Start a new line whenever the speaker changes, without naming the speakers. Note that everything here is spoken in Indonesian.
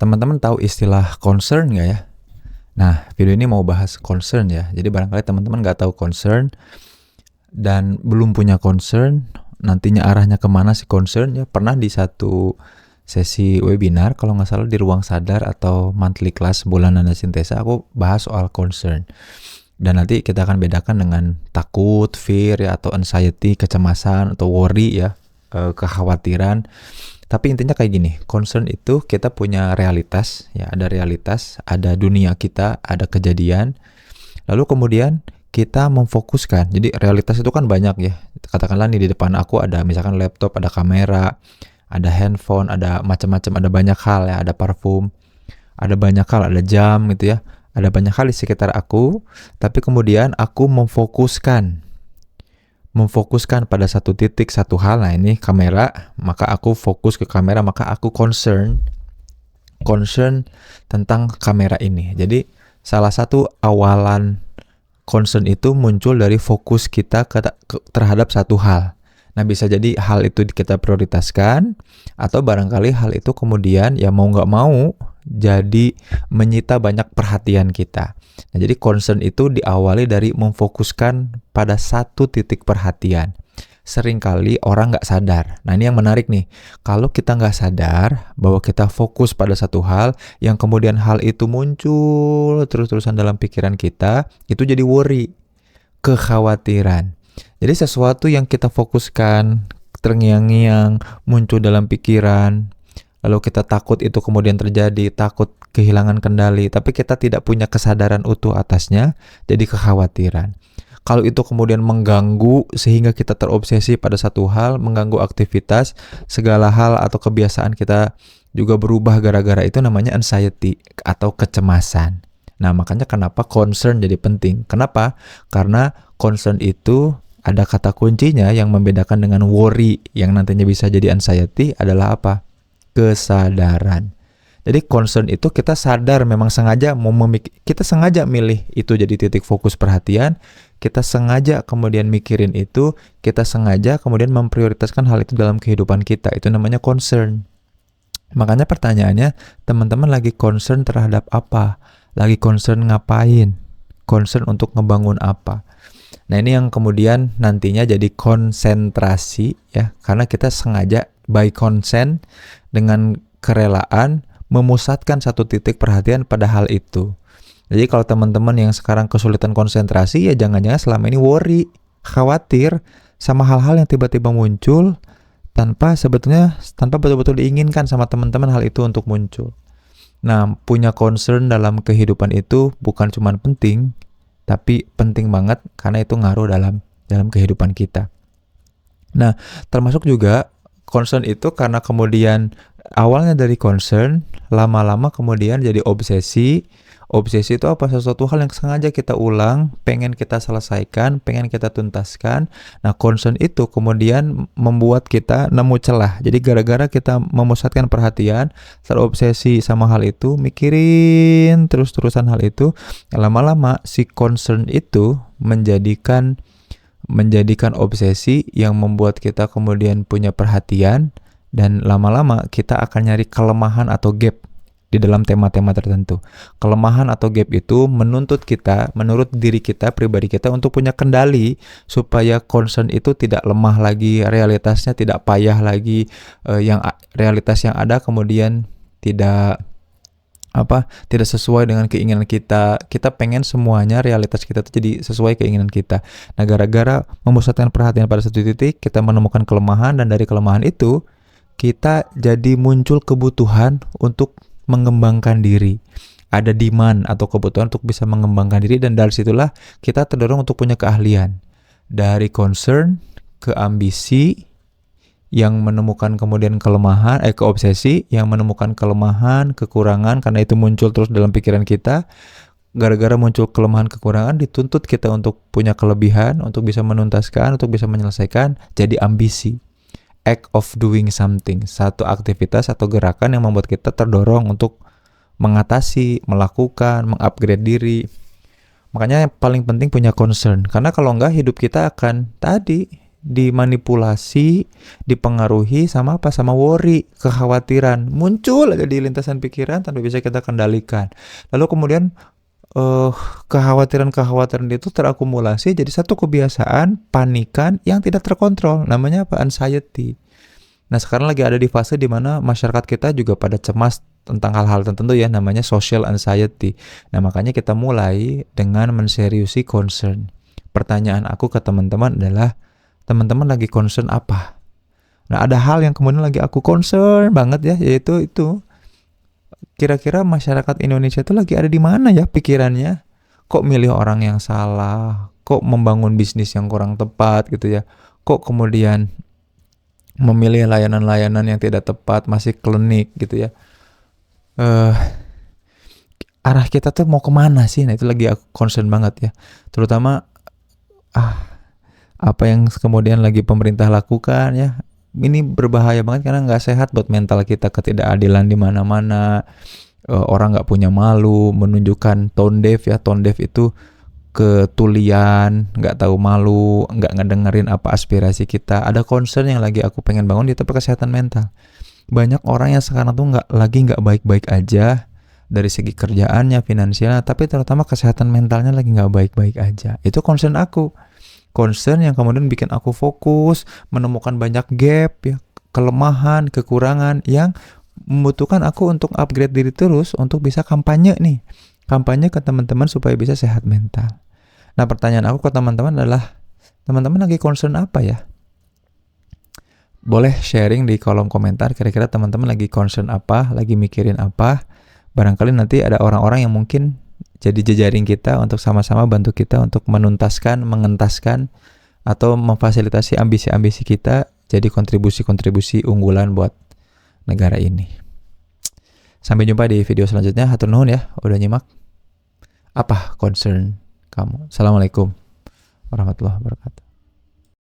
Teman-teman tahu istilah concern nggak ya? Nah, video ini mau bahas concern ya. Jadi barangkali teman-teman nggak tahu concern dan belum punya concern, nantinya arahnya kemana sih concern ya. Pernah di satu sesi webinar, kalau nggak salah di Ruang Sadar atau monthly class bulanan Sintesa, aku bahas soal concern. Dan nanti kita akan bedakan dengan takut, fear ya, atau anxiety, kecemasan, atau worry ya, kekhawatiran. Tapi intinya kayak gini, concern itu kita punya realitas, ya ada realitas, ada dunia kita, ada kejadian. Lalu kemudian kita memfokuskan. Jadi realitas itu kan banyak ya. Katakanlah nih di depan aku ada misalkan laptop, ada kamera, ada handphone, ada macam-macam, ada banyak hal ya, ada parfum, ada banyak hal, ada jam gitu ya. Ada banyak hal di sekitar aku, tapi kemudian aku memfokuskan pada satu titik, satu hal. Nah ini kamera, maka aku fokus ke kamera, maka aku concern tentang kamera ini. Jadi salah satu awalan concern itu muncul dari fokus kita terhadap satu hal. Nah bisa jadi hal itu kita prioritaskan, atau barangkali hal itu kemudian ya mau nggak mau jadi menyita banyak perhatian kita. Nah jadi concern itu diawali dari memfokuskan pada satu titik perhatian. Seringkali orang nggak sadar. Nah ini yang menarik nih, kalau kita nggak sadar bahwa kita fokus pada satu hal, yang kemudian hal itu muncul terus-terusan dalam pikiran kita, itu jadi worry, kekhawatiran. Jadi sesuatu yang kita fokuskan, terngiang-ngiang, muncul dalam pikiran, lalu kita takut itu kemudian terjadi, takut kehilangan kendali, tapi kita tidak punya kesadaran utuh atasnya, jadi kekhawatiran. Kalau itu kemudian mengganggu sehingga kita terobsesi pada satu hal, mengganggu aktivitas, segala hal atau kebiasaan kita juga berubah gara-gara itu, namanya anxiety atau kecemasan. Nah makanya kenapa concern jadi penting. Kenapa? Karena concern itu ada kata kuncinya yang membedakan dengan worry yang nantinya bisa jadi anxiety adalah apa? Kesadaran. Jadi concern itu kita sadar, memang sengaja kita sengaja milih itu jadi titik fokus perhatian, kita sengaja kemudian mikirin itu, kita sengaja kemudian memprioritaskan hal itu dalam kehidupan kita. Itu namanya concern. Makanya pertanyaannya, teman-teman lagi concern terhadap apa? Lagi concern ngapain? Concern untuk ngebangun apa? Nah ini yang kemudian nantinya jadi konsentrasi ya, karena kita sengaja by consent, dengan kerelaan memusatkan satu titik perhatian pada hal itu. Jadi kalau teman-teman yang sekarang kesulitan konsentrasi, ya jangan-jangan selama ini worry, khawatir sama hal-hal yang tiba-tiba muncul tanpa betul-betul diinginkan sama teman-teman hal itu untuk muncul. Nah, punya concern dalam kehidupan itu bukan cuma penting, tapi penting banget karena itu ngaruh dalam kehidupan kita. Nah, termasuk juga concern itu karena kemudian awalnya dari concern, lama-lama kemudian jadi obsesi. Obsesi itu apa? Sesuatu hal yang sengaja kita ulang, pengen kita selesaikan, pengen kita tuntaskan. Nah, concern itu kemudian membuat kita nemu celah. Jadi gara-gara kita memusatkan perhatian, terobsesi sama hal itu, mikirin terus-terusan hal itu, lama-lama si concern itu menjadikan obsesi yang membuat kita kemudian punya perhatian, dan lama-lama kita akan nyari kelemahan atau gap di dalam tema-tema tertentu. Kelemahan atau gap itu menurut diri kita, pribadi kita, untuk punya kendali supaya concern itu tidak lemah lagi, realitasnya tidak payah lagi, realitas yang ada kemudian tidak sesuai dengan keinginan kita. Kita pengen semuanya realitas kita itu jadi sesuai keinginan kita. Nah, gara-gara memusatkan perhatian pada satu titik, kita menemukan kelemahan, dan dari kelemahan itu kita jadi muncul kebutuhan untuk mengembangkan diri. Ada demand atau kebutuhan untuk bisa mengembangkan diri, dan dari situlah kita terdorong untuk punya keahlian. Dari concern ke ambisi yang menemukan kemudian kelemahan, ke obsesi yang menemukan kelemahan, kekurangan, karena itu muncul terus dalam pikiran kita. Gara-gara muncul kelemahan, kekurangan, dituntut kita untuk punya kelebihan, untuk bisa menuntaskan, untuk bisa menyelesaikan, jadi ambisi. Act of doing something, satu aktivitas atau gerakan yang membuat kita terdorong untuk mengatasi, melakukan, mengupgrade diri. Makanya yang paling penting punya concern, karena kalau enggak hidup kita akan dimanipulasi, dipengaruhi sama apa? Sama worry, kekhawatiran. Muncul aja di lintasan pikiran tanpa bisa kita kendalikan. Lalu kemudian kekhawatiran-kekhawatiran itu terakumulasi jadi satu kebiasaan, panikan yang tidak terkontrol. Namanya apa? Anxiety. Nah, sekarang lagi ada di fase di mana masyarakat kita juga pada cemas tentang hal-hal tertentu ya, namanya social anxiety. Nah, makanya kita mulai dengan menseriusi concern. Pertanyaan aku ke teman-teman adalah, teman-teman lagi concern apa? Nah, ada hal yang kemudian lagi aku concern banget ya, yaitu itu. Kira-kira masyarakat Indonesia itu lagi ada di mana ya pikirannya? Kok milih orang yang salah? Kok membangun bisnis yang kurang tepat gitu ya? Kok kemudian memilih layanan-layanan yang tidak tepat, masih klinik gitu ya? Arah kita tuh mau kemana sih? Nah, itu lagi aku concern banget ya. Terutama apa yang kemudian lagi pemerintah lakukan ya, ini berbahaya banget karena nggak sehat buat mental kita. Ketidakadilan di mana-mana, orang nggak punya malu, menunjukkan tone deaf ya. Tone deaf itu ketulian, nggak tahu malu, nggak ngedengerin apa aspirasi kita. Ada concern yang lagi aku pengen bangun di tapi kesehatan mental. Banyak orang yang sekarang tuh nggak baik-baik aja dari segi kerjaannya, finansialnya, tapi terutama kesehatan mentalnya lagi nggak baik-baik aja. Itu concern aku. Concern yang kemudian bikin aku fokus, menemukan banyak gap ya, kelemahan, kekurangan yang membutuhkan aku untuk upgrade diri terus untuk bisa kampanye nih. Kampanye ke teman-teman supaya bisa sehat mental. Nah, pertanyaan aku ke teman-teman adalah, teman-teman lagi concern apa ya? Boleh sharing di kolom komentar, kira-kira teman-teman lagi concern apa, lagi mikirin apa. Barangkali nanti ada orang-orang yang mungkin jadi jejaring kita untuk sama-sama bantu kita untuk menuntaskan, mengentaskan, atau memfasilitasi ambisi-ambisi kita jadi kontribusi-kontribusi unggulan buat negara ini. Sampai jumpa di video selanjutnya. Hatur nuhun ya, udah nyimak. Apa concern kamu? Assalamualaikum warahmatullahi wabarakatuh.